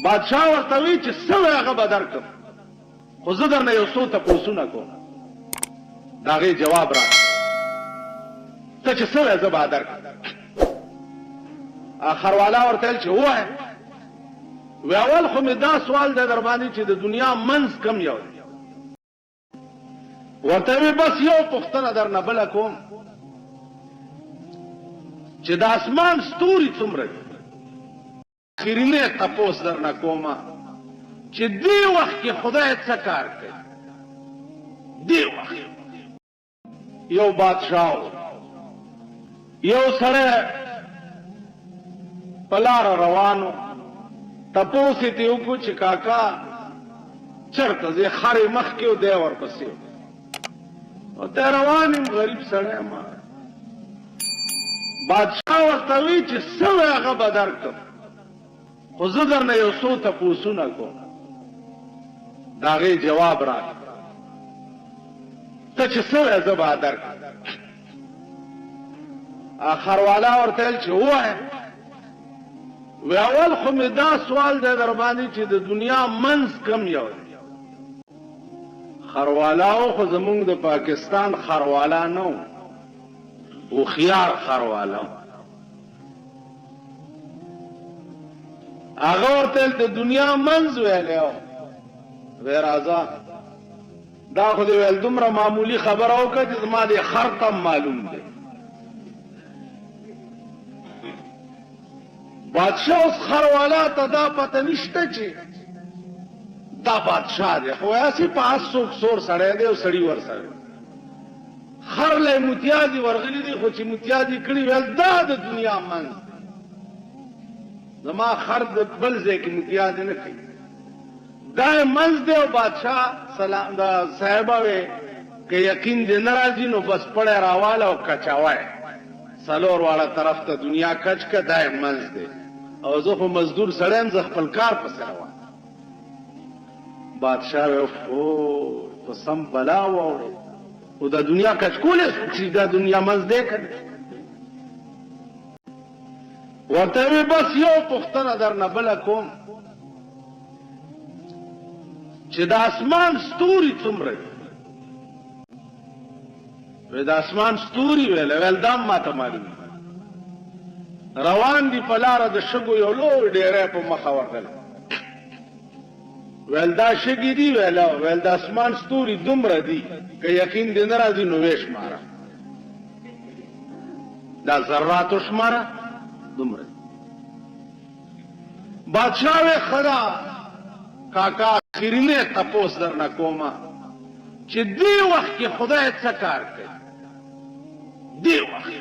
بادشاہ ورته وی چې څه وی هغه به درکړم، خو زه درنه یو څو تپوسونه کوم. د هغې جواب راکړه، ته چې څه وی زه به درکړم. خروالا ورته ویل چې ووایه. وی اول خو مې دا سوال دی در باندې چې د دنیا منځ کم یو دی. ورته وی بس یو پوښتنه درنه بله کوم چې د اسمان ستوري څومره دي. اخرینه تپوس درنه کومه چې دې وخت کې خدای څه کار کوي. دې وخت یو بادشاه یو سړی په لاره روانو، تپوس یې ترې وکړو چې کاکا چېرته ځې؟ خرې مخکې و، دی ورپسې و. ته روان یم، غریب سړی ما. بادشاه ورته وی چې څه وی هغه به درکړم، خو زه درنه یو څو تپوسونه کوم. د هغې جواب راکړه، ته چې څه وی زه به درکړم. خروالا ورته ویل چې ووایه. وی اول خو مې دا سوال دی در باندې چې د دنیا منځ کم یو دی. خروالا و، خو زمونږ د پاکستان خروالا نه و، هوښیار خروالا و. هغه ورته ویل د دنیا منځ ویلی و. وی راځه، دا خو دې ویل دومره معمولي خبره وکړه چې زما دې خر ته معلوم دی. بادشاہ اوس خروالا ته دا پته نشته چې دا بادشاہ دی، خو هسې په اس څوک سور سړی دی او سړي ورسره خر له متیازې ورغلي دي، خو چې متیازې کړي ویل دا د دنیا منځ دی. زما خر د بل ځای کې متیازې نه کوي، دا یې منځ دی. او بادشاہ د صاحبه وی که یقین دې نه راځي نو بس پړی راواله او کچاوی څلور واړه طرف ته دنیا کچ که، دا یې منځ دی. او زه خو مزدور سړی یم، زه خپل کار پسې روان. بادشاہ وی اوف په سم بلا واوړې، خو دا دنیا کچ کولی څوک چې دا دنیا منځ دی که نه. ورته وی بس یو پوښتنه درنه بله کوم چې د اسمان ستوري څومره دي. وی د اسمان ستوري ویله، ویل دا هم ماته معلوم. روان دي په لاره د شګو یو لوی ډیری په مخه ورغلی. ویل دا شګې دي؟ ویل د اسمان ستوري دومره دي، که یقین دې نه راځي نو ویې شماره، دا ذرات وشماره دومره دي. بادشاہ وی ښه ده کاکا، اخرینه تپوس درنه کومه چې دې وخت کې خدای څه کار کوي. دې وخت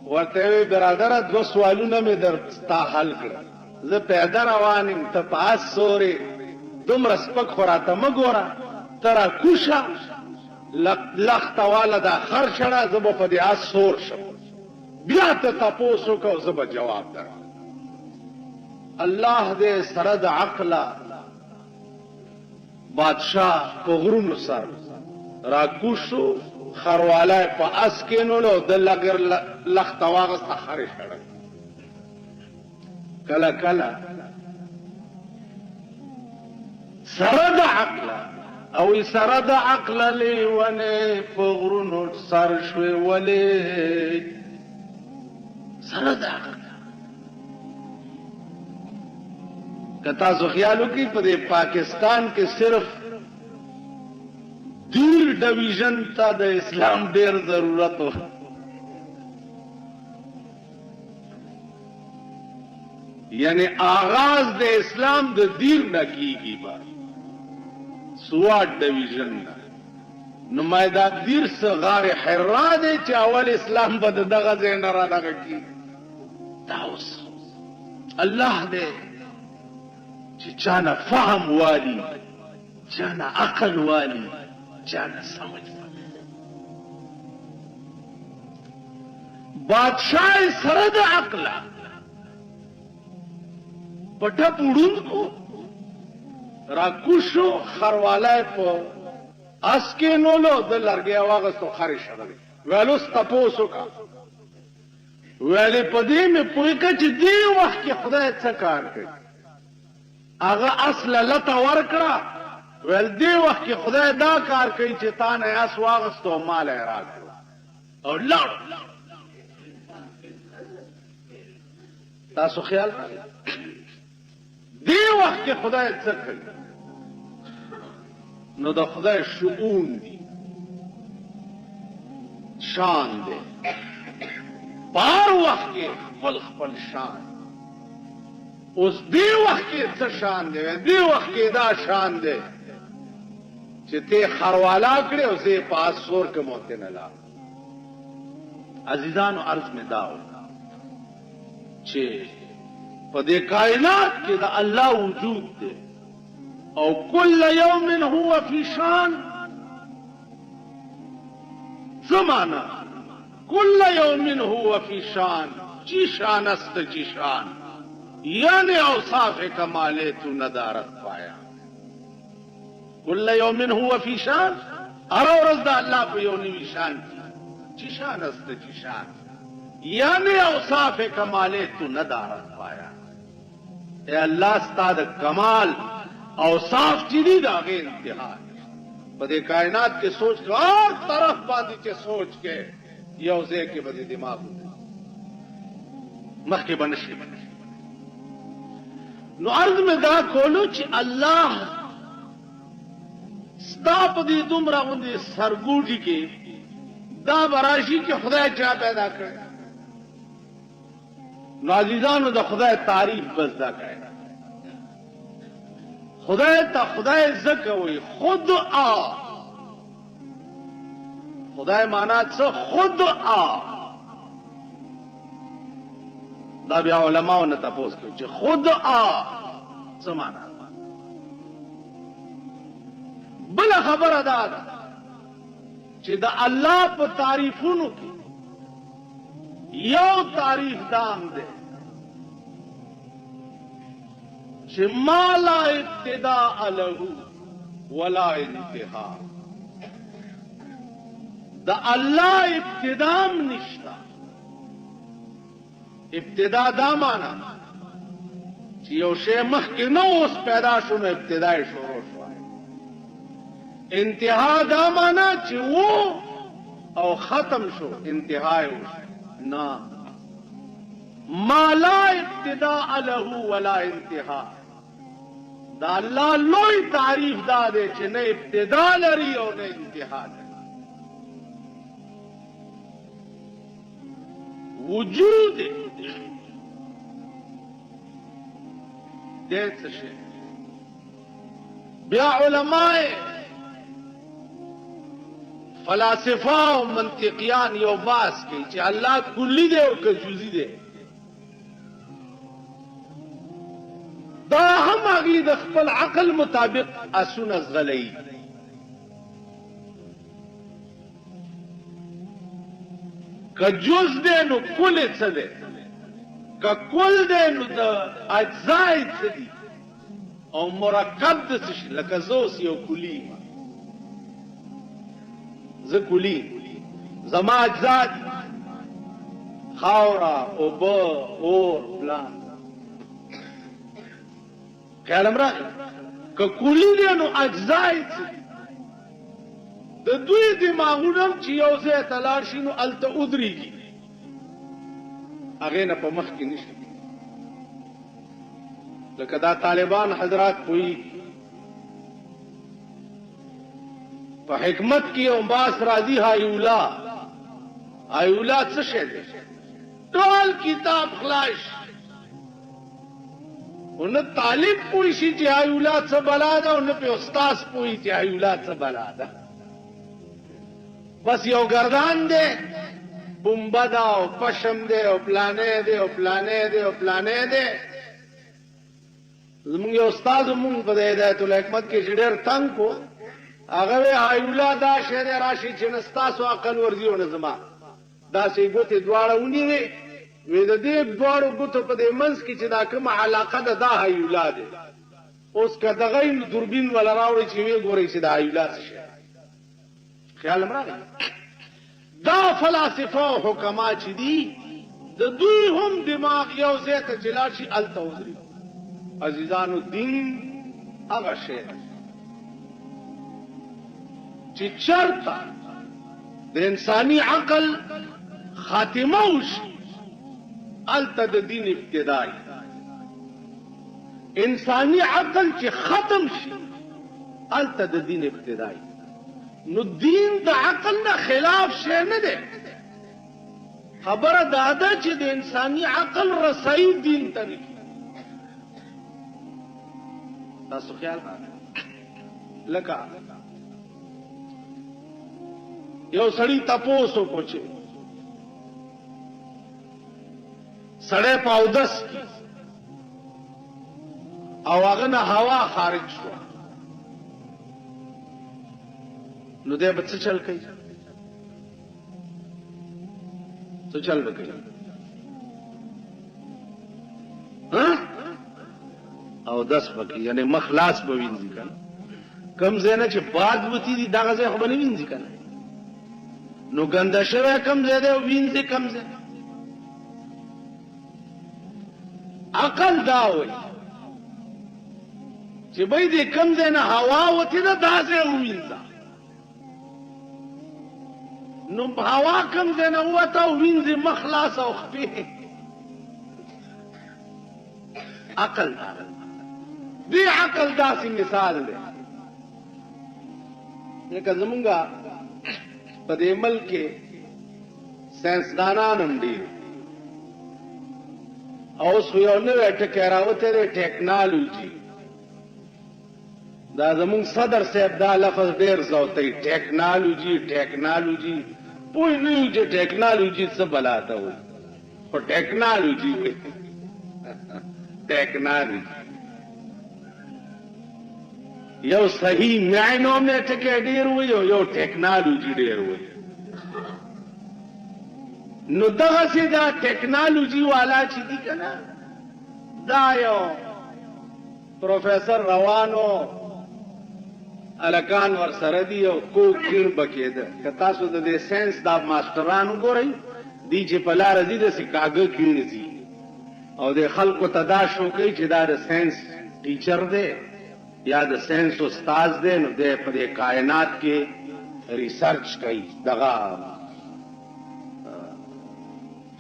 ورته وی برادره دوه سوالونه مې درستا حل کړه. زه پیاده روان یم، ته په اس سورې، دومره سپک خو راته مه ګوره، ته راکوشه لخته واله دا خر شړه، زه به په دې اس سور شم، بیا ته تپوس وکړه او زه به جواب درکړم. الله دې سره د عقله بادشاہ په غرونو سر راکوشو، خروالا په اس کېنولو، د لګر لخته واغسته خرې شړه. کله کله سره د عقله او سره د عقله لیونې په غرونو سر شوې ولې سره د عقله. که تاسو خیال وکړئ په دې پاکستان کې صرف دیر ډویژن ته د اسلام ډیر ضرورت و. یعنی آغاز د اسلام د دیر نه کیږي، با سوات ډویژن نه. نو ما دا دیر څه غار حرا دی چې اول اسلام به د دغه ځای نه را دغه کیږي. دا اوس الله دې چې چانه فهم والی، چانه عقل والی، چانه سمجھ والی. بادشاہ سره د عقله پټه پوړونکو راکوشو، خروالای په اس کې نولو، د لرګي واغستو خرې شړلې. ویل اوس تپوس وکړه، ویلې په دې مې پوه کړه چې دې وخت کې خدای څه کار کوي. هغه اصل لته ورکړه ول دی وخت کې خدای دا کار کوي چې تا نه اس واغستو مال یې راکړو او لړ تاسو خیال راغی دی وخت کې خدای څه کوي نو د خدای شؤون دي شان دی بار وخت کې خپل شان اوس دی وخت کې څه شان دی دی وخت کې دا شان دی چې ته خروالا کړې او زه پاس سور کې موته نه لا عزیزانو عرض می داو چې په دې کائنات کې د الله وجود دی او کل یوم هو فی شان زمانہ کل یوم هو فی شان چی شان است چی شان یعنی اوصاف کمالے تو ندارت پایا کل یوم هو فی شان هر ورځ د الله په یو نوي شان چی شان است چی شان یعنی اوصاف کمالے تو ندارت پایا اے اللہ استاد کمال اوصاف چی دی دا غیر انتہا په دې کائنات کې سوچ کو اور طرف باندې چې سوچ کې یو ځای کې به دماغ مخکې بنشي نو عرض میں دا کولو چې الله ستا په دې دومره غوندې سرګوټي کې دا براشي کې خدای چا پیدا کړ نو عزیزانو د خدای تعریف بس دا کړه خدای ته خدای زکه وي خود خدای معنا څه خود دا بیا علماء نه تاسو کوي چې خود څه معنا بل خبره ده چې د الله په تعریفونو کې یو تعریف دام ده چې ما لا ابتداء له ولا انتها د الله ابتدام نشتا ابتدا دا معنا چې یو شی مخکې نه اوس پیدا شو نو ابتدا یې شروع شو انتها دا معنا چې وو او ختم شو انتها یې نه ما لا ابتداء له ولا انتها دا الله لوی تعریف دا دی چې نه ابتدا لري او نه انتها لري وجود دې څه شي بیا علماء فلاسفه او منطقيان یو باس کوي چې الله کلی دی او که جزئی دی دا هم هغه د خپل عقل مطابق اسونه زغلی که جز دی نو کل څه دی که کل دی نو د اجزای څه دي او مرکب د څه شي لکه زه اوس یو کلی یم زه کلی زما اجزا دي خاوره اوبه اور پلان خیال امرا که کلی دی نو اجزای څه دي د دوی دماغونه چې یو ځای ته لاړ شي نو هلته ودرېږي هغې نه په مخ کې نشي لکه دا طالبان حضرات پوهېږي په حکمت کې یو باس راځي هایولا څه شی دی ټول کتاب خلاص او نه طالب پوه شي چې هایولا څه بلا ده او نه پې استاذ پوهي چې هایولا څه بلا ده بس یو گردان دی بمبه ده او پشم دی او پلانې دی او پلانې دی او پلانې دی زمونږ یو استاد مونږ په هدایت الحکمت کې چې ډېر تنګ کو هغه وی هایولا دا شی دی راشي چې نه ستاسو عقل ورځي او نه زما داسې ګوتې دواړه ونیوې وی د دې دواړو ګوتو په دې منځ کې چې دا کومه علاقه ده دا هایولا دی اوس که دغه دوربین ولا راوړي چې وی ګورئ چې دا هایولا څه شی خیال امراغی دا فلاسفه او حکما چې دي د دوی هم دماغ یو ځای ته چې لاړ شي هلته ودرېږي عزیزانو دین هغه شی چې چرته د انساني عقل خاتمه وشي الته د دین ابتدای انساني عقل چې ختم شي الته د دین ابتدای نو دین د عقل نه خلاف شی نه دی خبره دا ده چې د انساني عقل رسایي دین ته نه تاسو خیال لکه یو سړی تپوسو کوچه سړی پاودس کی او هغه نه هوا خارج شو نو دې به څه چل کوي څه چل وکړي او دس پکې یعنی مخلاص به وینځي کنه کم زنه چې باد وتی دي دغه ځای خو به نه وینځي کنه نو ګنده شوی کم ځای دی وینځي کم ځای عقل دا وایي چې به دې کم ځای نه هوا وتی ده دا ځای وینځه نو هوا کم ځای نه وته وینځي مخلاص او خپې عقل دی عقل داسې مثال دی لکه زمونږه په دې ملک کې ساینسدانان هم ډېر او اوس یو نوی ټکی راوتی دی ټیکنالوجي دا زمونږ صدر صاحب دا لفظ ډېر زوتی ټیکنالوجي پوه نه یو چې ټیکنالوجي څه بلا ته وایي خو ټیکنالوجي وایي ټیکنالوجي یو صحیح معنی میں ټکی ډیر وي او یو ټیکنالوجي ډیر وي نو دغه سي دا ټیکنالوجي والا چې دي کنه دا یو پروفیسور روانو الکان ور سره دی او کو کین بکیده که تاسو د دې ساينس دا ماسترانو ګورئ دی چې په لار دي د سکاګه کینځي او د خلکو تدا شو کوي چې دا د ساينس ټیچر دی یا د ساينس استاد دی نو د په کائنات کې ریسرچ کوي دغه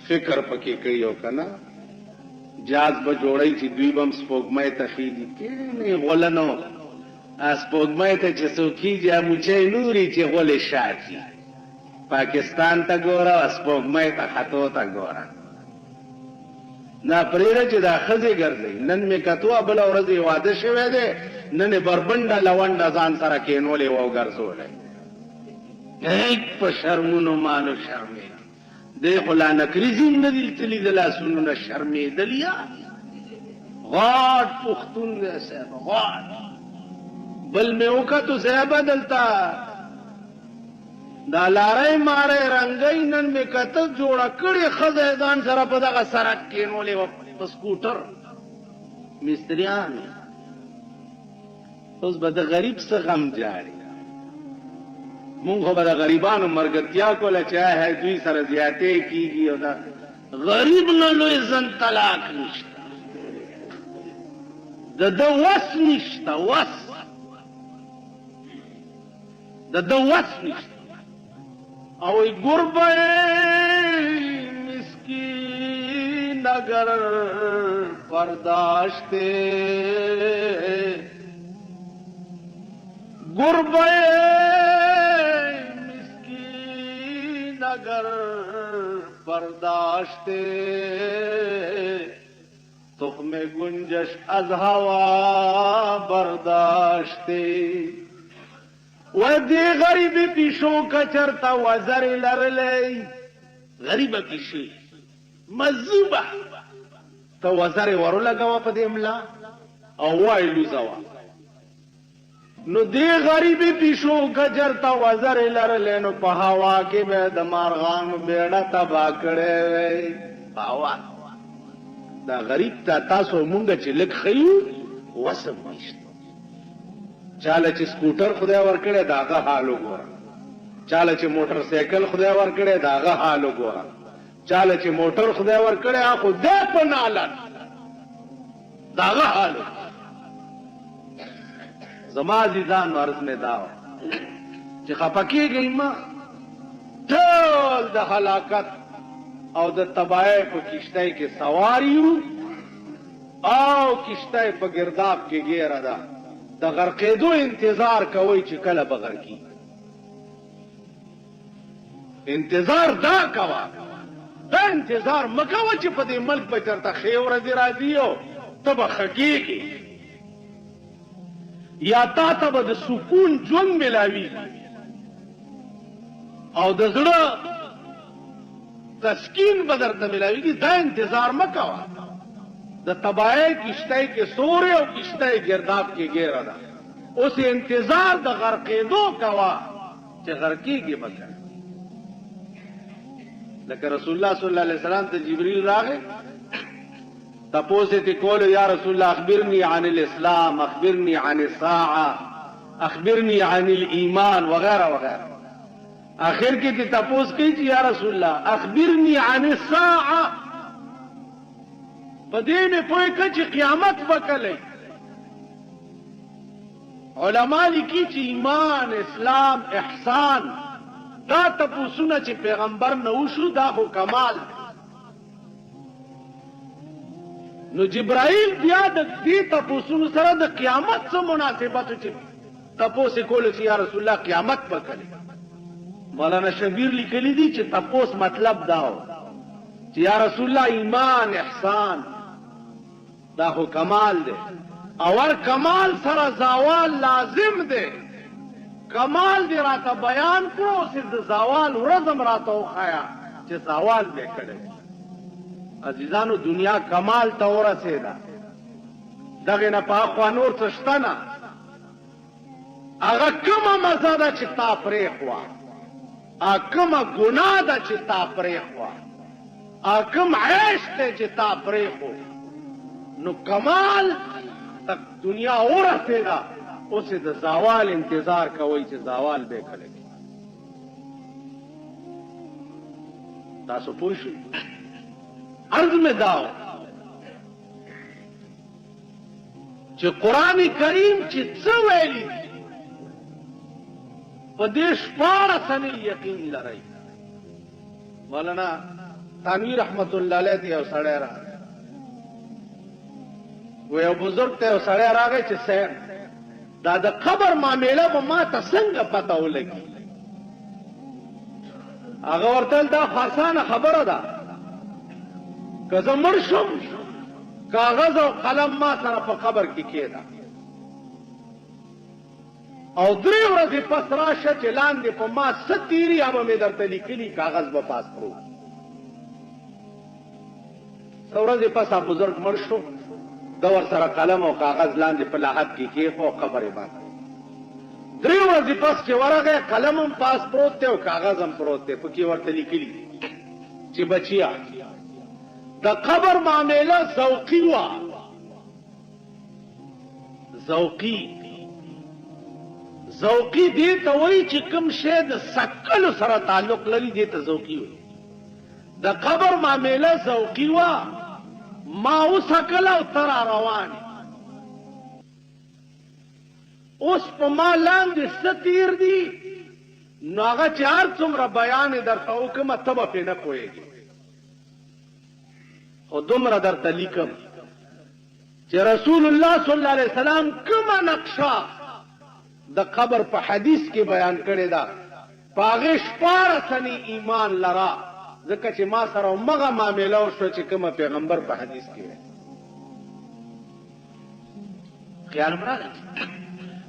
فکر پکې کوي او کنه جاز به جوړی چې دوی بم سپوږمۍ ته خېدي کې نه غولنو سپوږمۍ ته چې څوکیږي موچې نوري چې غولې شاکي پاکستان ته ګوره سپوږمۍ ته خطو ته ګوره نا پرېره چې دا ښځې ګرځي نن مې کتوه بله ورځ یې واده شوی دی نن یې بربنډه لونډه ځان سره کېنولې وه او ګرځولی په شرمونو مالو شرمې دی خو لا نکریزي نه دي تلي د لاسونو نه شرمېدلي غاټ پښتون دی صاحب غاټ بل مې وکتو صاحبه دلته دا لارۍ مارۍ رنګۍ نن مې کته جوړه کړې ښځه ځان سره په دغه سړک کېنولې وه په سکوټر مستریان اوس به د غریب څه غم جاري مونږ خو به د غریبانو ملګرتیا کوله چې هی دوی سره زیاتې کېږي او دا غریب نه لوی زن طلاق نشته د ده وس نشته وس د ده وس نشته او گربه مسکین اگر برداشته گربه مسکین اگر برداشته تخم گنجش از هوا برداشته و دی غریب پیشو کچرتا وزر لرلی غریب پیشو مزوبه تا وزر ورو لگوا پا دی املا او وائلو زوا نو دی غریب پیشو کچرتا وزر لرلی نو پا هوا کی بے دمارغان بیڑا تبا کڑے وی باوا دا غریب تا تاسو مونگا چی لک خیو وسم نشت چاله چې سکوټر خدای ورکړی د هغه حال وګوره چاله چې موټر سایکل خدای ورکړی د هغه حال وګوره چاله چې موټر خدای ورکړی خو دی په نالت داغه حال زما عزیزان ورز میں داو چې خپکیږي ما ټول د هلاکت او د تباہی په کشتۍ کې سواریو او کشتۍ په گرداب کې ګیره ده د غرقېدو انتظار کوي چې کله بغر کی انتظار دا کوا دا انتظار مکوه چې په دې ملک به چرته ښې ورځې راځي او ته به خکېږي یا تا ته به د سکون ژوند ملاویږي او د زړه تسکین به درته ملاویږي دا انتظار مکوه د تباہی کشتۍ کې سورې او کشتۍ گرداب کې ګیره ده اوس انتظار د غرقېدو کوه چې غرقېږي به کنه لکه رسول الله صلی الله علیه وسلم ته جبرئیل راغی تپوس یې کولو یا رسول الله اخبرني عن الاسلام اخبرني عن الساعه اخبرني عن الايمان وغيرها وغيرها اخر کې ته تپوس کوي چې یا رسول الله اخبرني عن الساعه په دې مې پوهه کړه چې قیامت به کله علما لیکي چې ایمان اسلام احسان دا تپوسونه چې پیغمبر نه وشو دا خو کمال نو جبرائیل بیا د دې تپوسونو سره د قیامت سره مناسبت چې تپوس کول چې یا رسول الله قیامت به کله مولانا شبیر لیکلی دي چې تپوس مطلب دا و چې یا رسول الله ایمان احسان دا خو کمال دی اور کمال سره زوال لازم دی کمال دی راته بیان کړو چې د زوال ورځم راته وخایا چې زوال به کړي عزیزانو دنیا کمال ته ورسېده دغه نه په خوا نور څه شته نه هغه کومه مزه ده چې تا پرېښوه کومه ګناه ده چې تا پرېښوه کوم عیش دی چې تا پرېښو نو کمال تک دنیا ورسېده اوس د زوال انتظار کوي چې زوال به کله تاسو پوه شئ عرض میں داو چې قرآن کریم چې څه ویلي په دې شپاړه سنې یقین لرئ مولانا تانوی رحمت الله علیه ته یو سړی راغی و یو بزرګ ته یو سړی راغی چې صاحب دا د قبر معامله به ما ته څنګه پته ولګي هغه ورته دا آسانه خبره ده که زه مړ شم کاغذ او قلم ما سره په قبر کې کېده او 3 ورځې پس راشه چې لاندې په ما څه تېري هغه مې درته لیکلي کاغذ به پاس کړو 3 ورځې پس هغه بزرګ مړ شو دا ورسره قلم او کاغذ لاندې په لاحت کې کېښو قبر یې باندې 3 ورځې پس چې ورغی قلم هم پاس پروت دی او کاغذ هم پروت دی پکې ورته لیکلي چې بچیا د قبر معامله ذوقي وه ذوقي دې ته وایي چې کوم شی د سکلو سره تعلق لري دې ته ذوقي وایي د قبر معامله ذوقي وه ما وسکل او تر روان اوس په ما لاندې څه تیر دي نو هغه چې هر څومره بیان درته وکړم ته به پرې نه پوهېږې خو دومره درته لیکم چې رسول الله صلی الله علیه وسلم کومه نقشه د قبر په حدیث کې بیان کړې ده په هغې 14 سنې ایمان لره ځکه چې ما سره همغه معامله وشوه چې کومه پیغمبر په حدیث کې وی خیال م راغی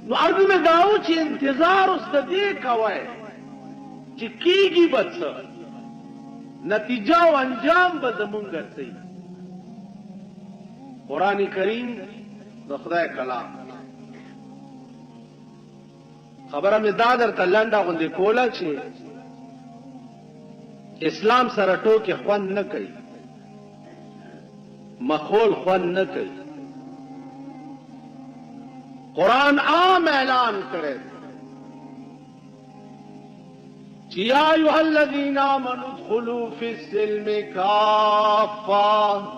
نو عرض مې دا و چې انتظار اوس د دې کوئ چې کېږي به څه نتیجه او انجام به زمونږ څه قرآن کریم د خدای کلام خبره مې دا درته لنډه غوندې کوله چې اسلام سره ټوکې خوند نه کوي مخول خوند نه کوي قرآن عام اعلان کړی چې یا ایها الذین آمنوا ادخلوا فی السلم کافة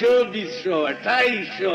2400 2800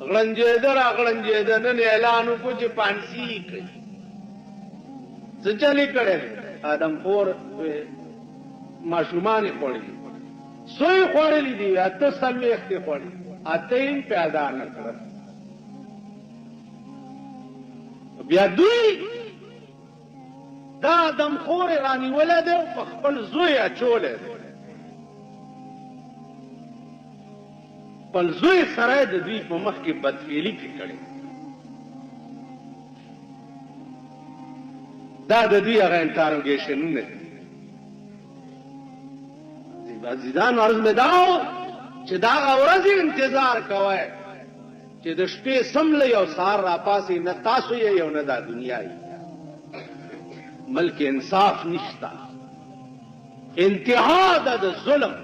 غړنجېده را غړنجېده نن اعلان وکړو چې پانسي کوي څه چلې کړی آدمخور ماشومان یې خوړلي سوی خوړلي دي 48 یې خوړلي 8 پیدا نه کړل بیا دوی دا آدمخور رانیولی دی په خپل زوی اچولی دی خپل زوی سره د دوی په مخ کې بدفعلي پې کړې دا د دوی هغه انټاروګیشنونه دي عزیزانو عرض مې دا و چې دا هغه ورځې انتظار کوئ چې د شپې څملئ او سهار راپاسئ نه تاسو یې او نه دا دنیا یې ملک انصاف نشته انتها ده د ظلم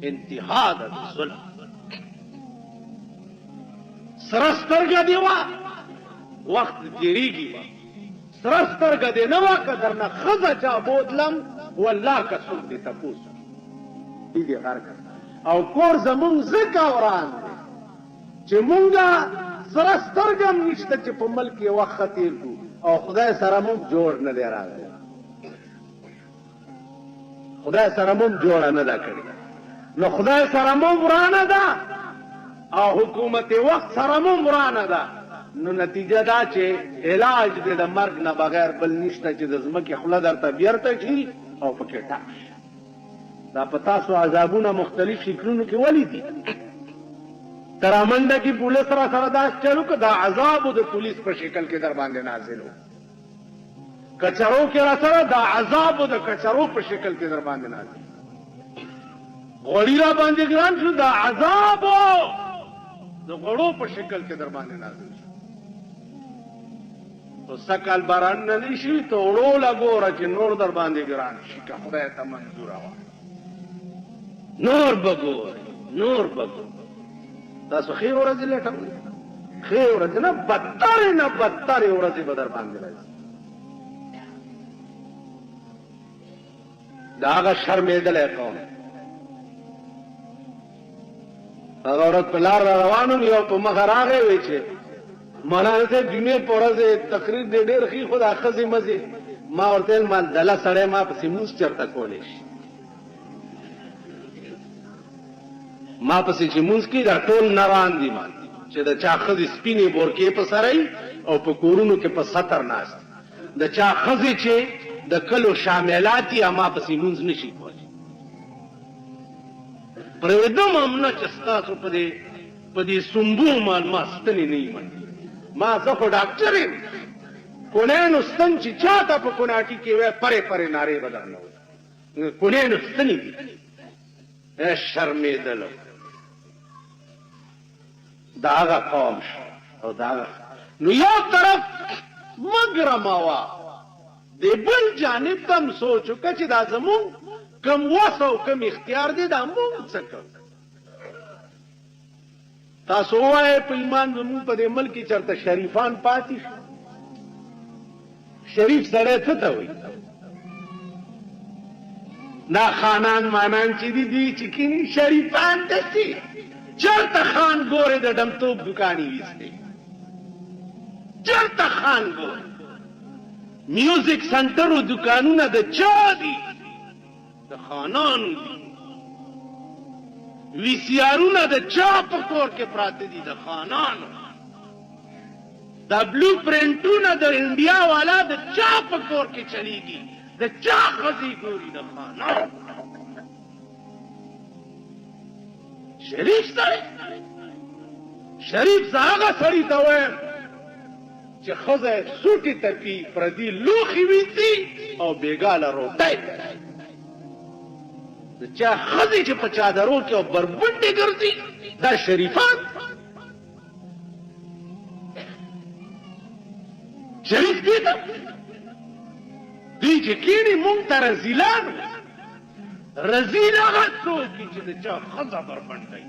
انتها ده د ظلم سره سترګه دې وه وخت تېرېږي به سره سترګه دې نه وه که درنه ښځه چا بوتلم والله که څوک دې تپوس دې دې غر کړه او کور زمونږ ځکه وران دی چې مونږه سره سترګه هم نشته چې په ملک یې وخت ښه تېر کړو او خدای سره مونږ جوړ نه دی راغلی خدای سره مونږ جوړه نه ده کړې نو خدای سره مونږ ورانه ده او حکومت وخت سره مونږ ورانه ده نو نتیجه دا چې علاج دې د مرګ نه بغیر بل نشته چې د ځمکې خوله درته بیرته شي او پکې ټاک شي دا په تاسو عذابونه مختلف شکلونو کې ولې دي ترامنده کې پولیس را سره داس چلو که دا عذابو د پولیس په شکل کې در باندې نازل و کچرو کې را سره دا عذابو د کچرو په شکل کې در باندې نازل غوړي را باندې ګران شو دا عذابو د غوړو په شکل کې در باندې نازل شو تو سکل باران نه نشي ته وړو لګوره چې نور در باندې ګران شي که خدای ته منظوره وه نور بګور نور بګور تاسو ښې ورځې لټوئ ښې ورځې نه بدترې نه بدترې ورځې به در باندې راځي د هغه شرمېدلی قوم هغه ورځ په لار را روان وم یو په مخه راغی وی چې مولانا صاحب جمعې په ورځ تقریر دی ډېر ښي خو دا ښځې مزې ما ورته ویل ما دله سړی ما پسې مونځ چېرته کولی شي ما پسې چې مونځ کوي دا ټول نران دي ما چې د چا ښځې سپینې بورکې په سره او په کورونو کې په ستر ناست د چا ښځې چې د کلو شاملات یې ما پسې مونځ نشي کولی پرېږدم هم نه چې ستاسو په دې سنبو مال ما ستنې نه یي منډي ما زه خو ډاکټر یم کونینو ستن چې چا ته په کوناټي کې وی پرې پرې نارې به درنه وي کونینو ستنې دي شرمېدلو دا هغه قوم شو او دا هغه نو یو طرف مه ګرموه د بل جانب ته هم سوچ وکړه چې دا زمونږ کم وس او کم اختیار دی دا مونږ څه کوو تاسو ووایئ په ایمان زمونږ په دې ملک کې چېرته شریفان پاتې شو شریف سړی څه ته وایي دا خانان مانان چې دي دوی چې کیني شریفان دسي چېرته خان ګورې د ډمتوب دوکانې ویستې چېرته خان ګورې میوزیک سنټرو دوکانونه د چا دي د خانانو دي وی سی آرونه د چا په کور کې پراته دي د خانانو دا بلو پرنټونه د انډیا والا د چا په کور کې چلیږي د چا ښځې ګوري د خانانو شریف سړی شریف زه هغه سړي ته وایم چې ښځه یې سوټې تپي پردي لوښي ویسي او بېګاله روټۍ د چا ښځې چې په چادرو کې او بربنډې ګرځي دا شریفان شریف دې ته دوی چې کېني مونږ ته رذیلان رذیل هغه څوک چې د چا ښځه بربنډوي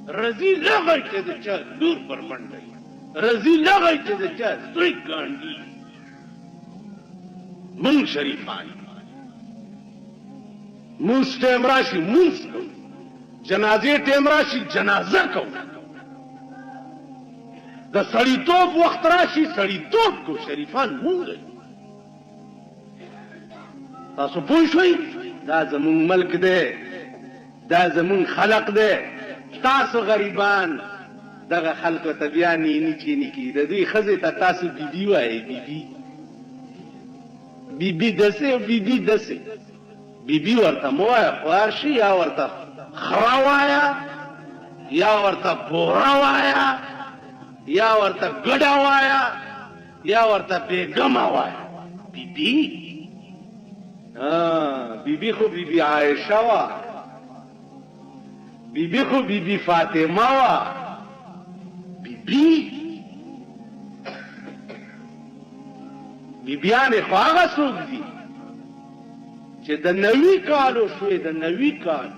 رذیل هغه چې د چا لور بربنډوي رذیل هغه چې د چا زوی ګاڼډي مونږ شریفان مونځ ټیم راشي مونځ کوو جنازې ټیم راشي جنازه کوو د سړیتوب وخت راشي سړیتوب کو شریفان مونږ تاسو پوه شئ دا زمونږ ملک دی دا زمونږ خلق دی تاسو غریبان دغه خلکو ته بیا نینی چینی کی د دوی ښځې ته تاسو بیبي وایئ بیبي بیبي دسې او بیبي دسې بیبي ورته مه وایه خو هر شي یا ورته خره وایه یا ورته بوره وایه یا ورته ګډه وایه یا ورته بیګمه وایه بیبي بیبي خو بیبي عایشه وه بیبي خو بیبي فاطمه وه بیبي بیبیانې خو هغه څوک دي چې د 90 کالو شوې د 90 کال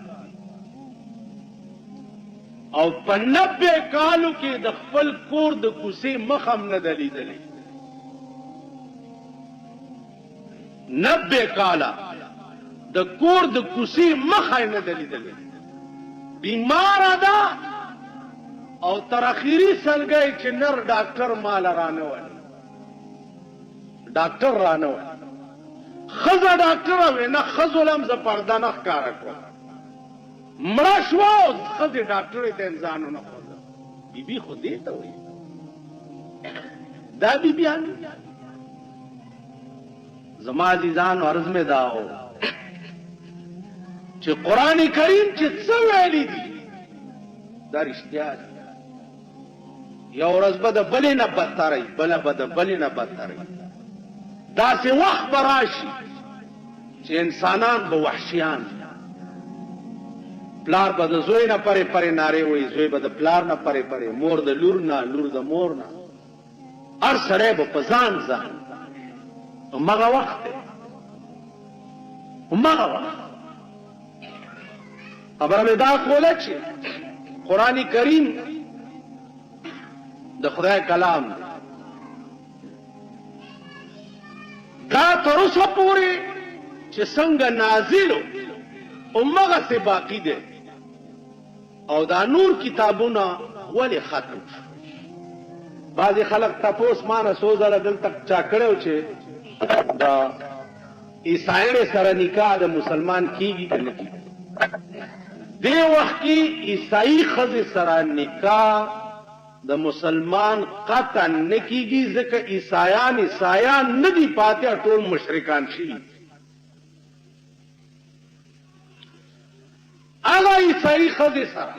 او په 90 کالو کې د خپل کور د کوڅې مخ هم نه ده لیدلی 90 کاله د کور د کوڅې مخ یې نه ده لیدلی بیماره ده او تر اخیری سلګۍ چې نر ډاکټر مال رانه وړي ډاکټر رانه وړي ښځه ډاکټره وې نه ښځو لم زه پرده نه ښکاره کړم مړه شوه ښځې ډاکټرې ته انسان ونه ښوده بیبي خو دې ته وایي دا بیبیان زما عزیزانو عرض مې دا و چې قرآن کریم چې څه ویلي دي دا رښتیا دي یو ورځ به د بلې نه بدترئ بله به د بلې نه بدترئ داسې وخت به راشي چې انسانان به وحشیان پلار به د زوی نه پرې پرې نارې وایي زوی به د پلار نه پرې پرې مور د لور نه لور د مور نه هر سړی به په ځان ځان همغه وخت دی همغه وخت خبره مې دا کوله چې قرآن کریم د خدای کلام دی دا تر اوسه پورې چې څنګه نازلو همغسې باقي دی او دا نور کتابونه ولې ختم شو بعضې خلک تپوس مانه څو ځله دلته چا کړی چې د عیسایانو سره نکاح د مسلمان کیږي که نه کیږي دې وخت کې عیسائی ښځې سره نکاح د مسلمان قطعا نه کیږي ځکه عیسایان نه دي پاتې ټول مشرکان شوي هغه عیسائی ښځې سره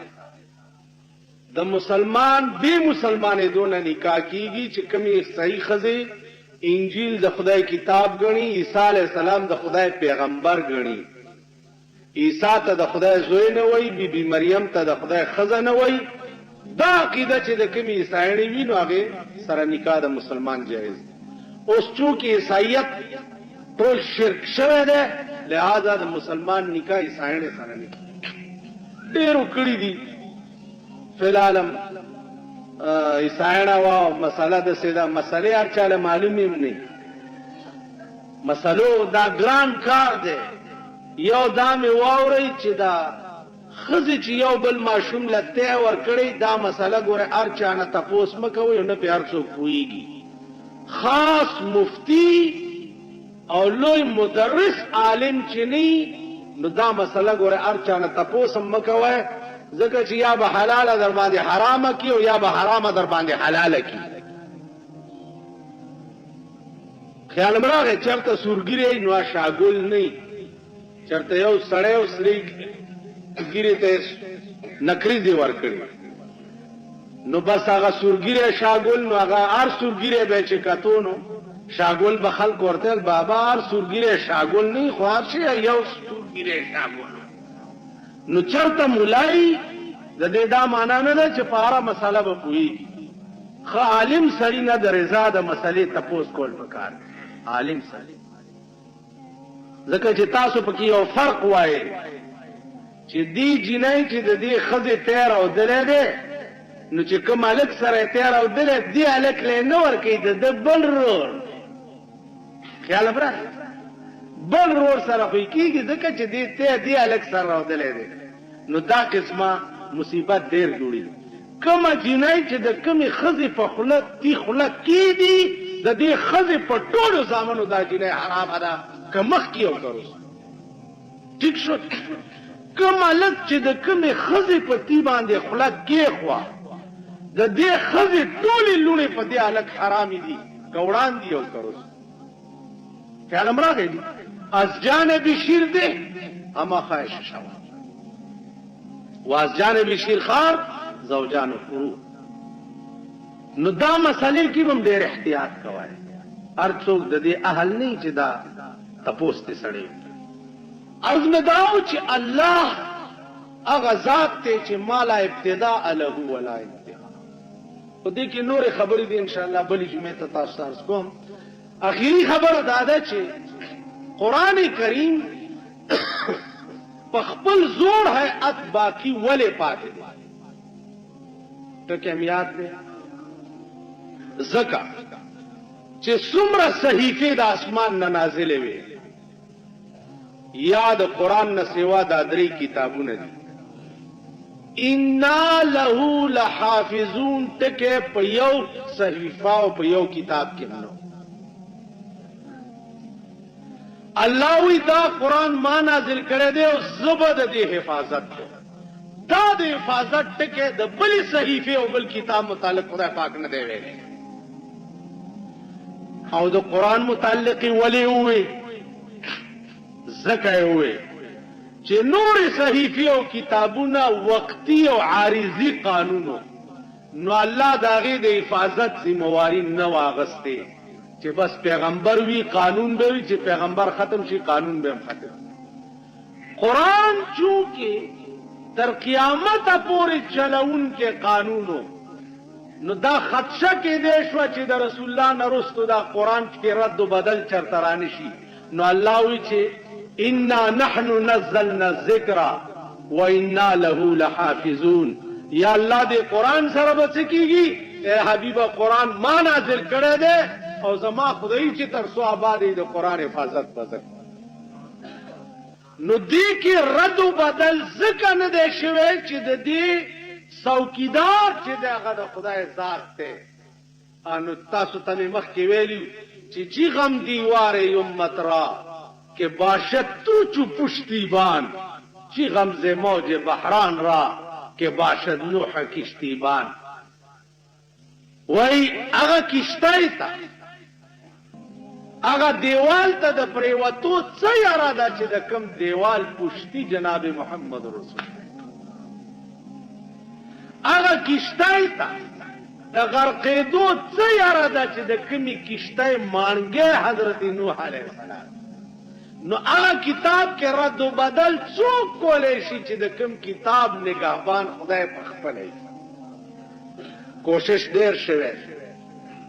د مسلمان بې مسلمانېدو نه نکاح کیږي چې کومې عیسائی ښځې انجیل د خدای کتاب ګڼي عیسی علیه السلام د خدای پیغمبر ګڼي عیسی ته د خدای زوی نه وایي بیبي مریم ته د خدای ښځه نه وایي دا عقیده چې د کومې عیسایانې وي نو هغې سره نکاح د مسلمان جایز اوس چونکې عیسایت ټول شرک شوی دی لہذا د مسلمان نکاح عیسایانې سره نه ډېرو کړي دي فی العالم عیسایانه وه مسله داسې ده مسلې هر چاله معلوم هم نه مسلو دا ګران کار دی یو دا مې واورئ چې دا ښځې چې یو بل ماشوم له تی ورکړی دا مسله ګوره هر چا نه تپوس مه کوئ نه پرې هر څوک پوهېږي خاص مفتی او لوی مدرس عالم چې نه نو دا مسله ګوره هر چا نه تپوس هم مه کوئ ځکه چې یا به حلاله در باندې حرامه کي او یا به حرامه در باندې حلاله کي خیال م راغی چېرته سورګیری نو شاګل نه چېرته یو سړی او سړي ګیرې ته نکریزې ورکړي نو بس هغه سورګیری شاګل نو هغه هر سورګیری به چې کتو نو شاګل به خلک ورته ویل بابا هر سورګیری شاګل نه خو هر شی یو سورګیری شاګل نو چرته مولای د دې دا معنا نه ده چې په هره مسله به پوهېږي ښه عالم سړي نه د رضا د مسلې تپوس کول پکار عالم سړي ځکه چې تاسو پکې یو فرق وایئ چې دې جینۍ چې د دې ښځې تی راودلی دی نو چې کوم هلک سره یې تی راودلی دې هلک له یې نه ورکوي د ده بل رور خیال م راغی بل رور سره خو یې کېږي ځکه چې دې هلک سره راودلی دی نو دا قسمه مصیبت ډېر جوړي کومه جنۍ چې د کومې ښځې په خوله دې خوله کېږي د دې ښځې په ټولو زامنو دا جنۍ حرامه ده که مخکې او که وروسته ټیک شو کوم هلک چې د کومې ښځې په تی باندې خوله کېښوه د دې ښځې ټولې لوڼې په دې هلک حرامې دي که وړاندې او که وروسته خیال هم راغی دي از جانب شیر ده اما خواهش شود و از جانب شیر خار زوجان فرو نو دا مسئلې کې هم ډېر احتیاط کوئ هر څوک د دې اهل نه چې دا تپوس دې سړی عرض مې دا و چې الله هغه ذات دی چې ما لا ابتداء له ولا انتها په دې کې نورې خبرې دي انشاءالله بلې جمعې ته تاسو ته عرض کوم اخري خبره دا ده چې قرآن کریم په خپل زوړ هیئت باقي ولې پاتې دی ټکی هم یاد دی ځکه چې څومره صحیفې د اسمان نه نازلې وې یا د قرآن نه سوا دا درې کتابونه دي انا له لحافظون ټکی په یو صحیفه او په یو کتاب کې نه الله وی دا قرآن ما نازل کړی دی او زه به د دې حفاظت کوم دا د حفاظت ټکی د بلې صحیفې او بل کتاب متعلق خدای پاک نه دی ویلی او د قرآن متعلق یې ولې ووی ځکه یې ووی چې نورې صحیفې او کتابونه وقتي او عارضي قانونو نو الله د هغې د حفاظت ذمواري نه واغستې چې بس پیغمبر وی قانون به وي چې پیغمبر ختم شي قانون به هم ختم قرآن چونکې تر قیامت پورې چلوونکی قانونو نو دا خدشه کېدی شوه چې د رسول الله نه وروستو دا قرآن کې رد و بدل چرته رانشي نو الله وی چې انا نحن نزلنا الذکر و انا له لحافظون یا الله دې قرآن سره به څه کېږي ای حبیبه قرآن ما نازل کړی دی او زما خدای چې تر څو آباد د قرآن حفاظت به نو دې کې رد و بدل ځکه نه دی شوی چې د دې څوکیدار چې دی هغه د خدای ذات دی نو تاسو ته مې مخکې ویلي چې چی غم دیوار امت را که باشد تو چو پشتیبان چی غمز موج بحران را که باشد نوح کشتیبان وی هغه کشتی ته هغه دیوال ته د پریوتو څه یاره ده چې د کوم دیوال پشتي جناب محمد رسول هغه کشتی ته د غرقېدو څه یاره ده چې د کومې کشتی مانګی حضرت نوح علیه السلام نو هغه کتاب کې رد و بدل څوک کولی شي چې د کوم کتاب نگهبان خدای پخپله کوشش ډېر شوی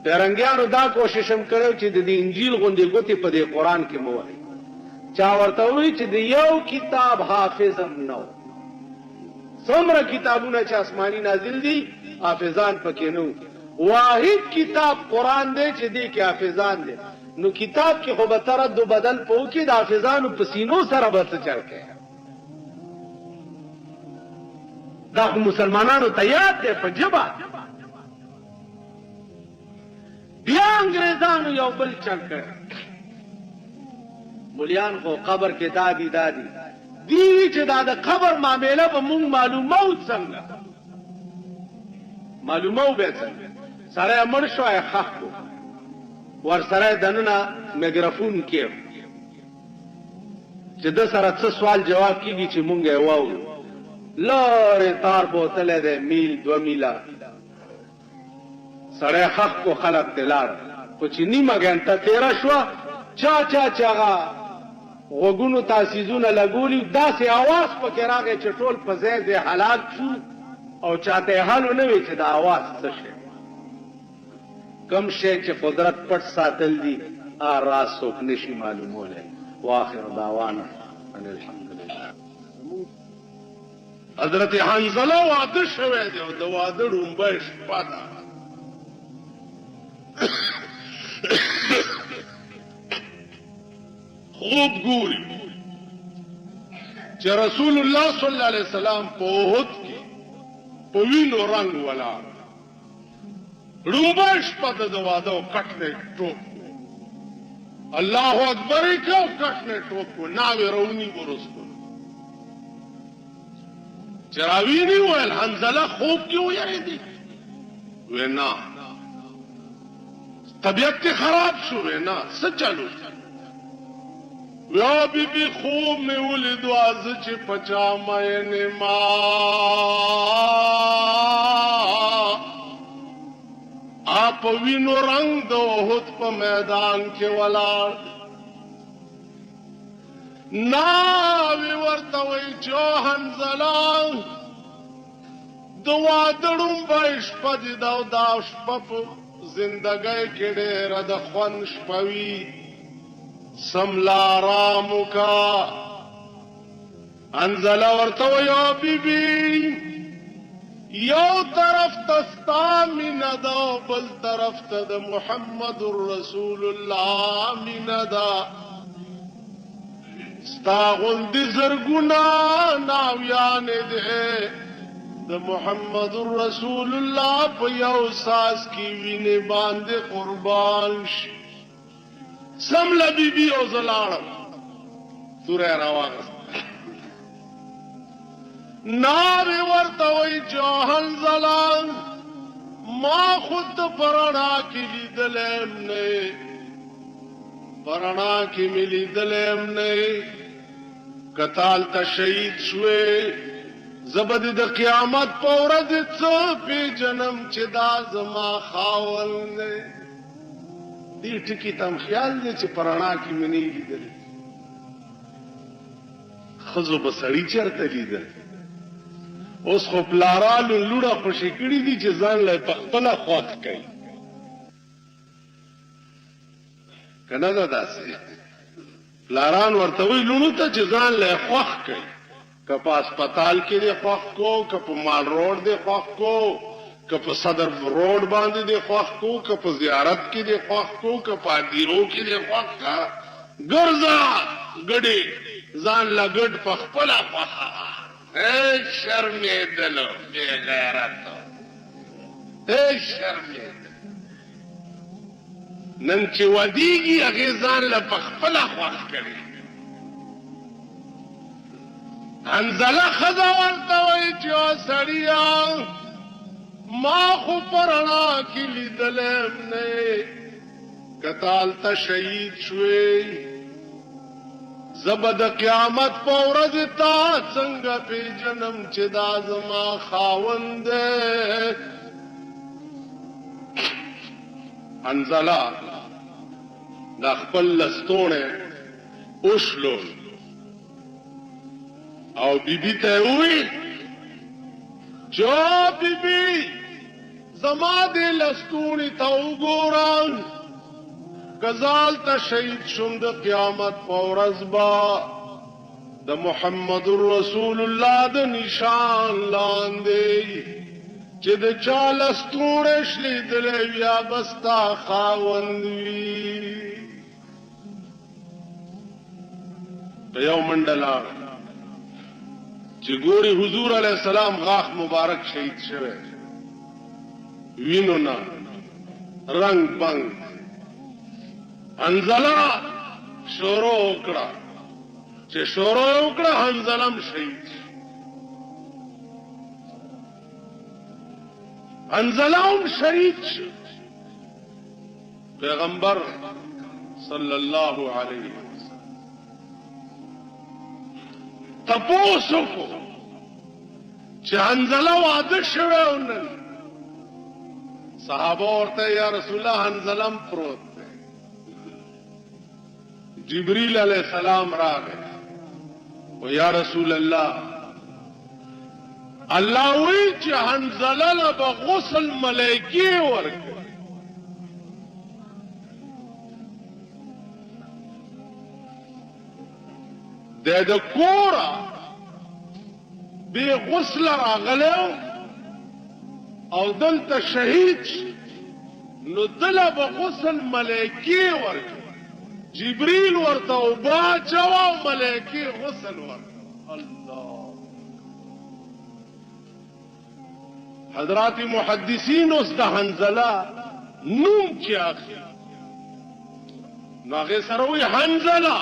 پیرنګیانو دا کوشش هم کړی چې د دې انجیل غوندې ګوتې په دې قرآن کې مه وهئ چا ورته وایي چې د یو کتاب حافظ هم نه و څومره کتابونه چې آسماني نازل دي حافظان پکې نه و واحد کتاب قرآن دی چې دې کې حافظان دی نو کتاب کې خو به ته رد و بدل په وکړي د حافظانو په سینو سره به څه چل کوې دا خو مسلمانانو ته یاد دی په ژبه بیا انګریزانو یو بل چل کړی مولیان خو قبر کې دادي دی چې دا د قبر معامله به مونږ معلومو څنګه معلومو به څنګه سړی مړ شوی خښ کړو ورسره یې دننه میکروفون کې چې ده سره څه سوال جواب کېږي چې مونږ یې واورو لارې تار بوتلی دی میل 2 میله سړی خښ کو خلک ته لاړ خو چې نیمه ګنټه تېره شوه چا چې هغه غوږونو تاسیزونه لګولي داسې اواز پکې راغی چې ټول په ځای ځای هلاک شو او چاته یې حل ونه وی چې د اواز څه شی کم شی چې قدرت پټ ساتل دي راز څوک نشي معلومولی واخر دعوانا ان الحمدلله حضرت حنظله واده شوی دی او د واده ړومبی شپه ده خوب ګوري چې رسول الله صلی الله علیه وسلم په احد کې پوینو رنگ ولاړ ړومبه شپه د واده او کټ نه ټوپ الله اکبر کو کټ نه ټوپ ناوې رونی ورسته چراوینی ویل حنزله خوب کې ویریدي وینا طبیعت کې خراب شو وینا څه چلو یا بی بی خوب میں ولید واز چې پچا مې ما آپ وینو رنگ د وحد په میدان کې ولاړ ناوی ورته وی جو حنزله د واده ړومبه شپه دي دا شپه په زندګۍ کې ډېره د خوند شپه وي سملا رامو کا حنزله ورته وی بی بی یو طرف تستا مینا دا بل طرف ته د محمد رسول الله مینا دا ستا غوندې زرګونه ناویانې دې د محمد رسول الله په یو ساس کې وینې باندې قربان شي سمله بی بی او زلاړم توره راواغست ناوی ورته وی جو حنزله ما خود پرانا کی لیدلیم نه پرانا کی می لیدلیم نه کتال تا شهید شوی زبد د قیامت په ورځ څه پی جنم چې دا زما خاول نه دې ټکی تم خیال دې چې پرانا کی می نه لیدل خزو بسړی چرته لیدل اوس خو پلارانو لوړه خوشي کړي دي چې ځان له خپله خوښ کوي که نه ده داسې پلاران ورته وایي لوڼو ته چې ځان له خوښ کوي که په هسپتال کې دې خوښ کو که په مال روډ دې خوښ کو که په صدر روډ باندې دې خوښ کو که په زیارت کې دې خوښ کو که په هدیرو کې دې خوښ کا ګرځه ګډې ځان له ګډ په خپله خوښه شرمېدلو بې غیرتو شرمېدلو نن چې ودیږي هغې ځان له په خپله خوښ کوي حنزله ښځه ورته وایي چې او سړیه ما خو په رڼا کې لیدلی نه که تا هلته شهید شوې زبد قیامت په ورځ تا څنګه پیژنم چې دا زما خاوند دی حنزله دا خپل لستوڼی وشلو او بیبي ته یې وویل چې بیبي زما دې لستوڼي ته وګوره کزال تا شهید شم د قیامت په ورځ به د محمد رسول الله د نشان لاندې چې د چا لستوڼی شلیدلی وي یا به ستا خاوند وي په یو منډه لاړ چې ګوري حضور علیه السلام غاښ مبارک شهید شوی وینو نه رنگ بنگ حنزله شروع وکړه چې شروع وکړه حنزله هم شهید حنزله هم شهید شو پیغمبر صلی الله علیه وسلم تپوس وکړو چې حنزله واده شوی او نه صحابه ورته یا رسول الله حنزله هم پروت جبریل علیہ السلام راغی و یا رسول الله الله وی چې حنزله له به غسل ملایکې ورکړي د کوره بې غسله راغلی او دلته شهید نو دله به غسل ملایکې ورکړي جبریل ورته اوبه اچوه او ملایکې غسل ورکړه الله حضرات محدثین اوس د حنزله نوم چې اخلي نو هغې سره وایي حنزله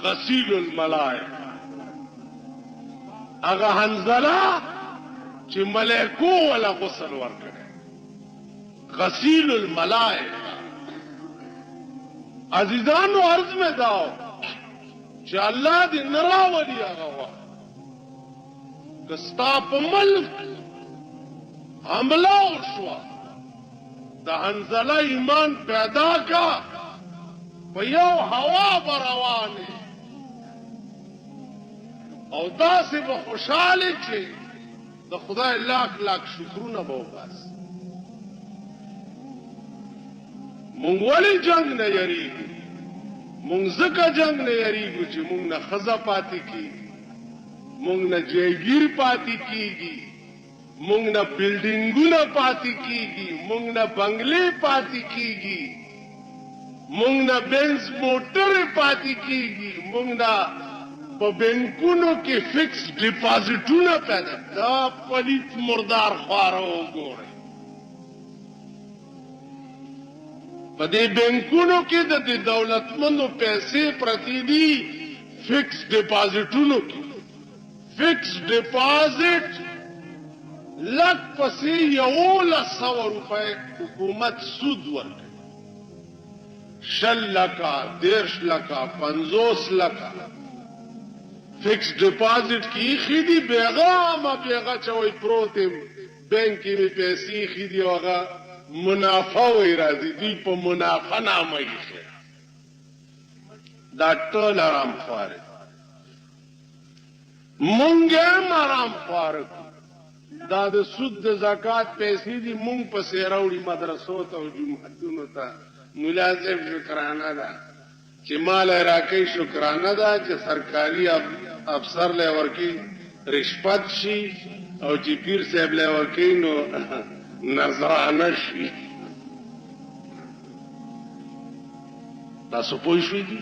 غسیل الملائکه، هغه حنزله چې ملائکو ولا غسل ورکړي، غسیل الملائکه. عزیزانو عرض میں داو چې الله دې نه راولي هغه وخت که ستا په ملک حمله وشوه د حنزله ایمان پیدا کا په یو هوا به روانې او داسې به خوشحالې چې د خدای لاک لاک شکرونه به وباسي. مونږ ولې جنگ نه یریږو؟ مونږ ځکه جنگ نه یریږو چې مونږ نه ښځه پاتې کېږي، مونږ نه جایګیر پاتې کېږي، مونږ نه بلډینګونه پاتې کېږي، مونږ نه بنگلې پاتې کېږي، مونږ نه بینز موټرې پاتې کېږي، مونږ نه په بینکونو کې فکس ډیپازټونه پیدا. دا پلیت مردار خواره وګورئ، په دې بینکونو کې د دولتمندو پیسې پرتې دي فکس ډیپازټونو کې. فکس ډیپازټ لک پسې 1100 روپۍ حکومت سود ورکوي، 20 لکه 30 لکه 50 لکه فکس ډیپازټ کې ایښي دي. بیغه چوي پروت یم بینک کې مې پیسې ایښي دي او هغه منافع وی راځي، دوی په منافع نامه ایښي. دا ټول آرام خواره، مونږ هم آرام خواره کړو. دا د سود د زکات پیسې دي مونږ پسې راوړي مدرسو ته او جوماتونو ته. ملا صاحب شکرانه ده چې مال یې راکوي، شکرانه ده چې سرکاري افسر لی ورکوي رشوت شي او چې پیر صاحب لی ورکوي نو نظرانه شي. تاسو پوه شوي دي؟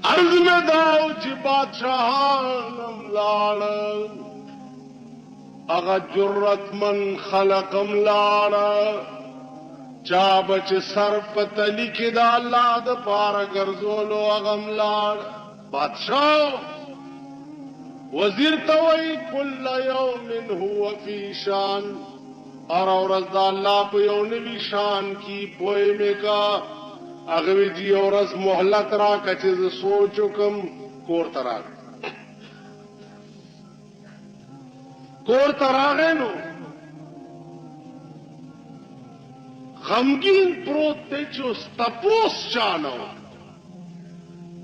عرض مې دا و چې بادشاهان هم لاړه، هغه جرتمن خلق هم لاړه، چا به چې سر په تلي کې د الله دپاره ګرځولو هغه هم لاړه. بادشاه وزیر ته وایي کل یوم هو فی شان، هر ورځ د الله په یو نوي شان کې پوه مې کا. هغه وی چې یو ورځ مهلت راکړه چې زه سوچ وکړم. کور ته راغی، کور ته راغی نو غمګین پروت دی چې اوس تپوس چا نه و.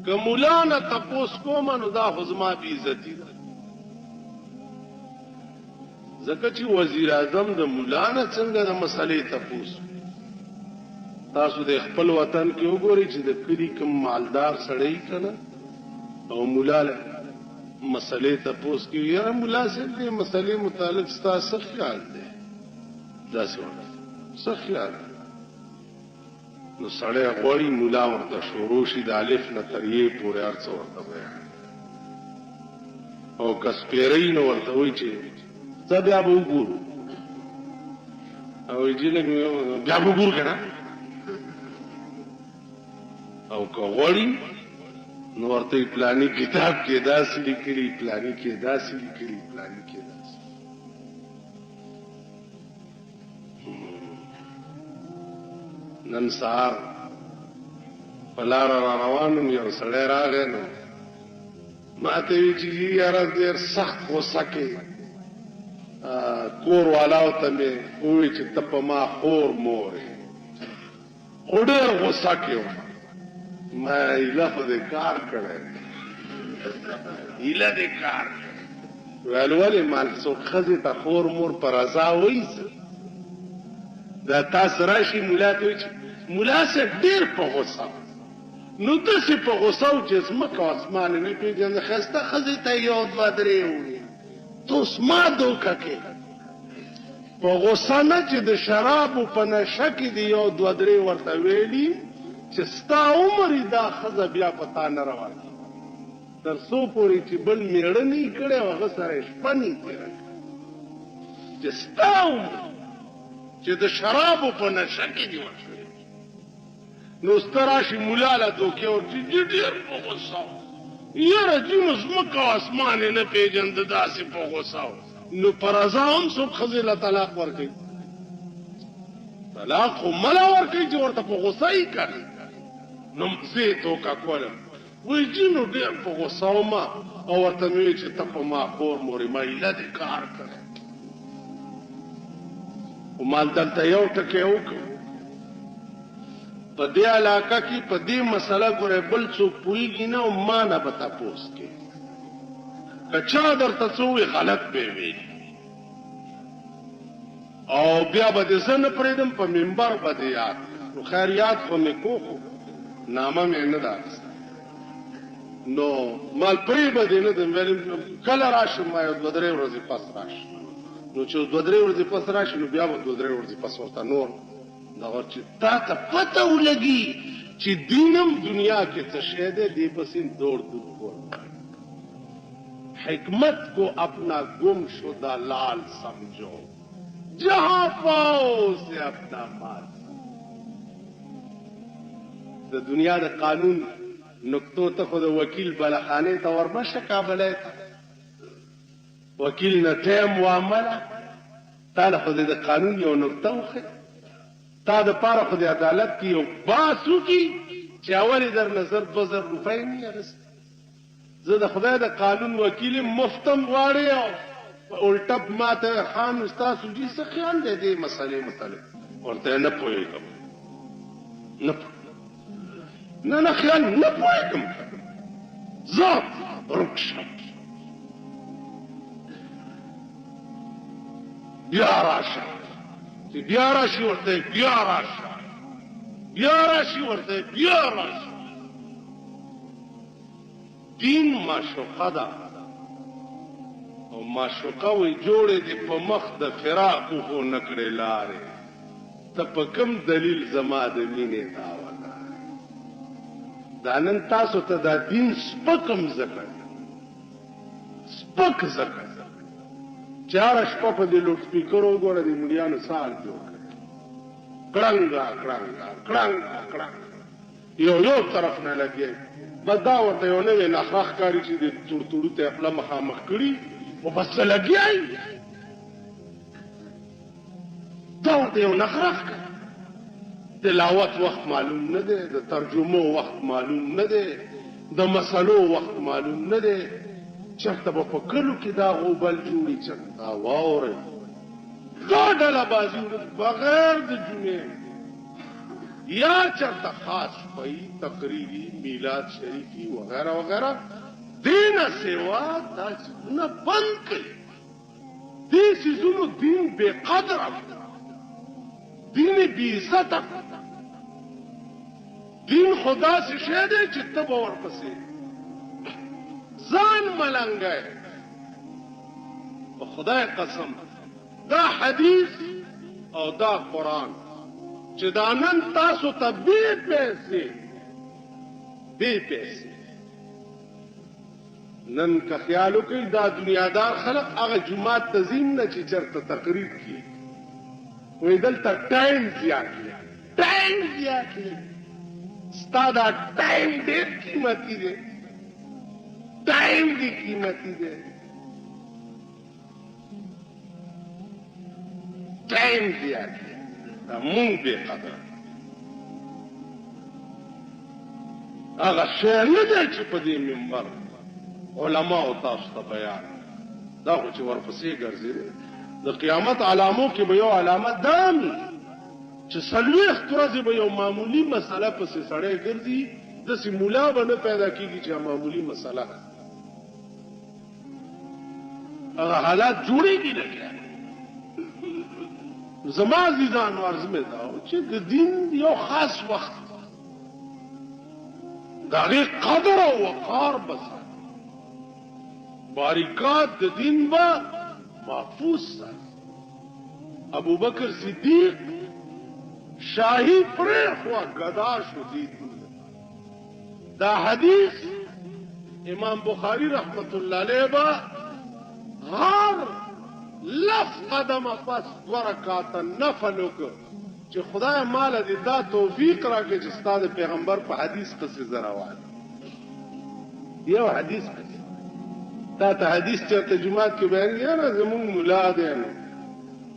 که ملا نه تپوس کومه نو دا خو زما بېعزتي ده، ځکه چې وزیر اعظم د ملا نه څنګه د مسلې تپوس. تاسو د خپل وطن کې وګورئ چې د کلي کوم مالدار سړی که نه او ملا له مسلې تپوس کوي، یاره ملا صاحب دې مسلې متعلق ستا څه خیال دی؟ داسې ورته څه خیال دی؟ نو سړی غواړي ملا ورته شروع شي د الف نه تر یې پورې هر څه ورته بیان، او که سپېرئ نو ورته وایي چې څه بیا به وګورو، او چې لږ بیا به وګورو که نه، او که غواړي نو ورته یې پلاني کتاب کې داسې لیکلي، پلاني کې داسې لیکلي، پلاني کې داسې. نن سهار په لاره را روان وم، یو سړی راغی نو ما ته وی چې یاره ډېر سخت غوسه کې کور والاو ته مې ووی چې ته په ما خور مور یې، خو ډېر غوسه کې وم. ما ایله خو دې کار کړی، ایله دې کار کړی. ویل ولې مال څوک ښځې ته خور مور په رضا وایي څه؟ دا تاسو راشي ملا ته وایي چې ملا صاحب ډېر په غوسه، نو داسې په غوسه و چې ځمکه او اسمان یې نه پېژنده. ښایسته ښځې ته یو دوه درې ووایي، ته اوس ما دوکه کې په غوسه نه چې د شرابو په نشه کې دې یو دوه درې ورته ویلي چې ستا عمر دا ښځه بیا په تا نه رواني، تر څو پورې چې بل مېړه نه یې کړی او هغه سره یې شپه نه یې تېره کړې. چې ستا عمر چې د شرابو په نشه کې دي ورشوي نو ستا راشي ملا له دوکې ورځي ډېر په غوسه یاره جونو ځمکه او اسمان یې نه پېژنده داسې په غوسه نو په رضا هم څوک ښځې له طلاق ورکوي طلاق خو مله ورکوي چې ورته په غوسه یې کړي نو زه یې توکه کولم وایي جونو ډېر په غوسه ومه او ورته مې وایي چې ته په ما خور مورې ما ایله دې کار کړی خو ما دلته یو ټکی وکړ په دې علاقه کې په دې مسله ګوره بل څوک پوهېږي نه او ما نه به تپوس کې که چا درته څه ووایي غلط به یې ویلي او بیا به دې زه نه پرېږدم په منبر به دې یاد نو خیر یاد خو مې کو خو نامه مې نه ده اخیسته نو مال پرې به دې نه دم ویلم کله راشم ما یو دوه درې ورځې پس راشم نو چې دوه درې ورځې پس راشي نو بیا به دوه درې ورځې پس ورته نور دغه چې تا ته پته ولګي چې دینم دنیا کې څه شی دی دې پسې دوڑ دور کول حکمت کو اپنا گم شدہ لال سمجھو جہاں پاؤ سے اپنا مال د دنیا د قانون نکتو ته خو د وکیل بلخانې ته ورمشه کابلی ته وکیل نه ټیم وامله تا له خو د قانون یو نکته وښیه تا د پاره خو د عدالت کې یو بحث وکړي چې اول یې در نظر 2000 روپۍ مې اخیست زه د خدای د قانون وکیل یم مفتم غواړې او الټه ما ته خان ستاسو جي څه خیال دی دې مسلې متعلق ورته نه پوهېږم نه خیال نه پوهېږم زه ورک شم بیا راشه چې بیا راشي ورته بیا راشه بیا راشي ورته بیا راشه دین معشوقه ده او معشوقه وی جوړې دي په مخ د فراق خو نه کړې لارې ته په کوم دلیل زما د مینې دعوه ده دا نن تاسو ته دا دین سپکم ذکر سپک ذکر چار شپه په دې لوډ سپیکر وګوره د مليانو سال جوړ کړنګا یو طرف نه لګي بدا ورته یو نه نخراخ کاری چې د تورتورو ته خپل مخامخ کړي او بس لګي دا ورته یو نخراخ تلاوت وخت معلوم نه دی د ترجمو وخت معلوم نه دی د مسلو وخت معلوم نه دی چرته په کلو کې دا غوبل جوړي چرته واوري دا ډله بازي بغیر د جمعې یا چرته خاص پئی تقریری میلاد شریفی وغیرہ وغیرہ دین سیوا دا نه بند کړي دې سيزونو دین بے قدر دین بے عزت دین خدا سے شی دی چې ته به ورپسې ځان ملنګی په خدای قسم دا حدیث او دا قرآن چې دا نن تاسو ته بې پیسې نن که خیال وکړئ دا دنیادار خلق هغه جومات ته ځي نه چې چېرته تقریر کړي وایي دلته ټایم زیات دی ستا دا ټایم ډېر قیمتي دی ٹائم کی قیمتی دے ٹائم دیا گیا منہ بے قدر اگر شعر نہ دے چپدی منبر علماء تاسو ته بیان دا خو چې ورپسې ګرځي د قیامت علامو کې به یو علامت دامي چې څلوېښت ورځې به یو معمولی مسله پسې سړی ګرځي داسې مولا به نه پیدا کېږي چې معمولی مسله هغه حالات جوړېږي نه زما عزیزانو عرض مې دا چې د دین یو خاص وخت د هغې قدر او وقار بسه باریکات د دین به محفوظ ساتي ابو بکر صدیق شاهی پرېښوه ګدا شو دې دین دا حدیث امام بخاری رحمت الله علیه به هر لف قدم پس 2 رکعاته نفل وکړ چې خدای مال دې دا توفیق راکړي چې ستا د پیغمبر په حدیث پسې زه روان یو حدیث پسې تا ته حدیث چېرته جومات کې بیانېږي نه زمونږ ملا دی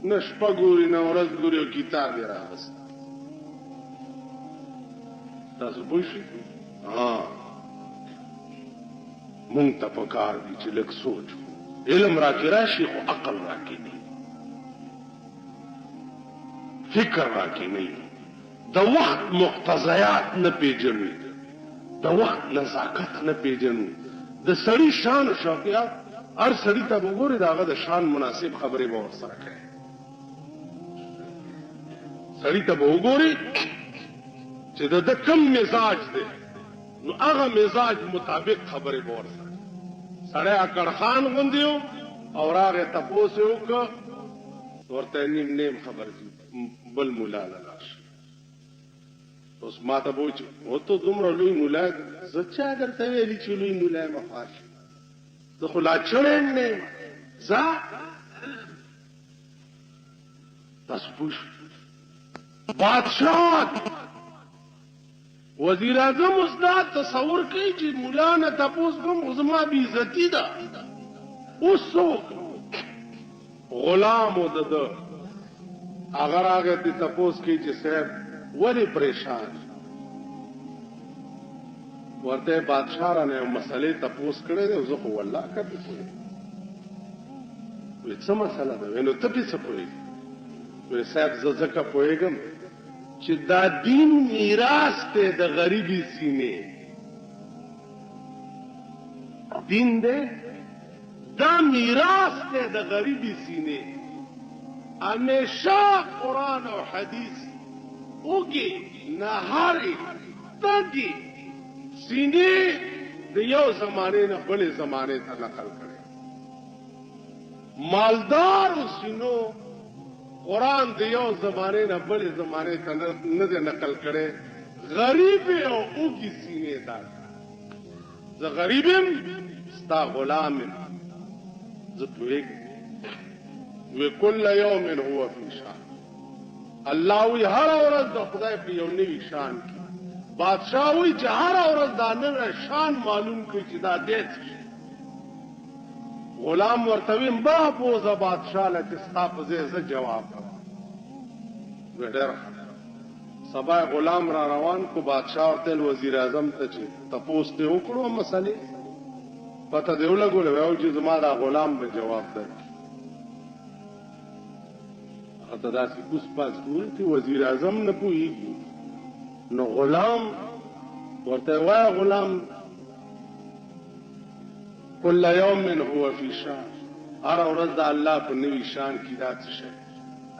نه شپه ګوري نه ورځ ګوري او کتاب یې راغست تاسو پوه شئ مونږ ته پکار دي چې لږ سوچ علم راکې راشي خو عقل راکې نه فکر راکې نه د وخت مقتضیات نه پیژنو د وخت نزاکت نه پیژنو د سړي شان او شوقیات هر سړي ته وګورئ د هغه د شان مناسب خبرې به ورسره کوي سړي ته به وګورئ چې د کم مزاج دی نو هغه مزاج مطابق خبرې به ورسره سړی اکړ خان غوندې و او راغې تپوس یې وکړه ورته نیم خبر بل مولا له لاشه اوس ما ته به وچ او ته دومره لوی مولا زه چا درته ویلي چې لوی مولا یم خواش زه خو لا چړی نه یم ځه تاسو پوه شئ بادشاه وزیر اعظم اوس دا تصور کوي چې مولا نه تپوس کوم خو زما بې عزتي ده اوس څوک غلام و د ده هغه راغی دې تپوس کوي چې صاحب ولې پریشان ورته بادشاه رانه یو مسلې تپوس کړی دی زه خو والله کبي پوهېږم وایي څه مسله ده وایي نو ته پې څه پوهېږې وایي صاحب زه ځکه پوهېږم چې دا دین میراث دی د غریبي سینې دین دی دا میراث دی د غریبي سینې همیشه قرآن او حدیث اوږې نهارې تږې سینې د یو زمانې نه بلې زمانې ته نقل کړي مالدارو سینو قرآن د یو زمانې نه بلې زمانې ته نه دی نقل کړی غریبې او اوږې سینې دا زه غریب یم ستا غلام یم زه پوهېږم وی کل یوم هو فی شان الله وی هر ورځ د خدای په یو نوي شان کې بادشاه وی چې هر ورځ دا نوی شان معلوم کړي چې دا دی غلام ورته وی ما بوزه بادشاه له چې ستا په ځای زه جواب کوم وی ډېر سبا غلام را روان کو بادشاه ورته وزیر اعظم ته چې تپوس دې وکړو مسلې پته دې ولګول وی چې زما دا غلام به جواب درکړي اته داسې کوس پاس کول چې وزیر اعظم نه پوهېږي نو غلام ورته وایه غلام کل یوم هو فی شان هر ورځ د الله په نوي شان کې دا څه شی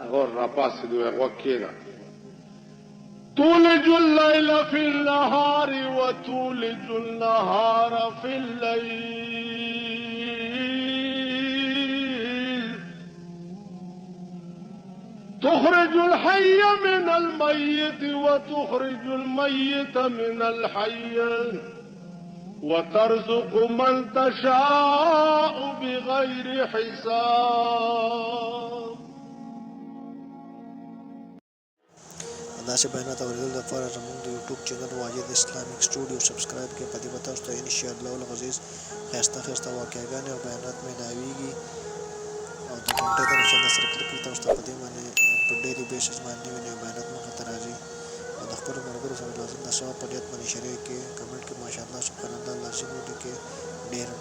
هغه راپاسېد وی غوږ کېږه تولج اللیل فی النهار وتولج النهار فی اللیل تخرج الحي من الميت وتخرج الميت من الحي وترزق من تشاء بغير حساب داسې بیانات اورېدل لپاره زموږ د YouTube channel Wajid Islamic Studio subscribe کړئ په دې به تاسو ته انشاءالله العزیز ښایسته واقعګانې او بیانات میلاویږي او د ګھنټې د نښان سره کلیک کړئ تاسو ته په دې باندې په ډیلی بیسس باندې نوي بیانات مخې ته راځي او د خپلو ملګرو سره لازم د ثواب په نیت باندې شریک کړئ کمنټ کې ماشاءالله سبحان الله لازم ولیکئ ډېره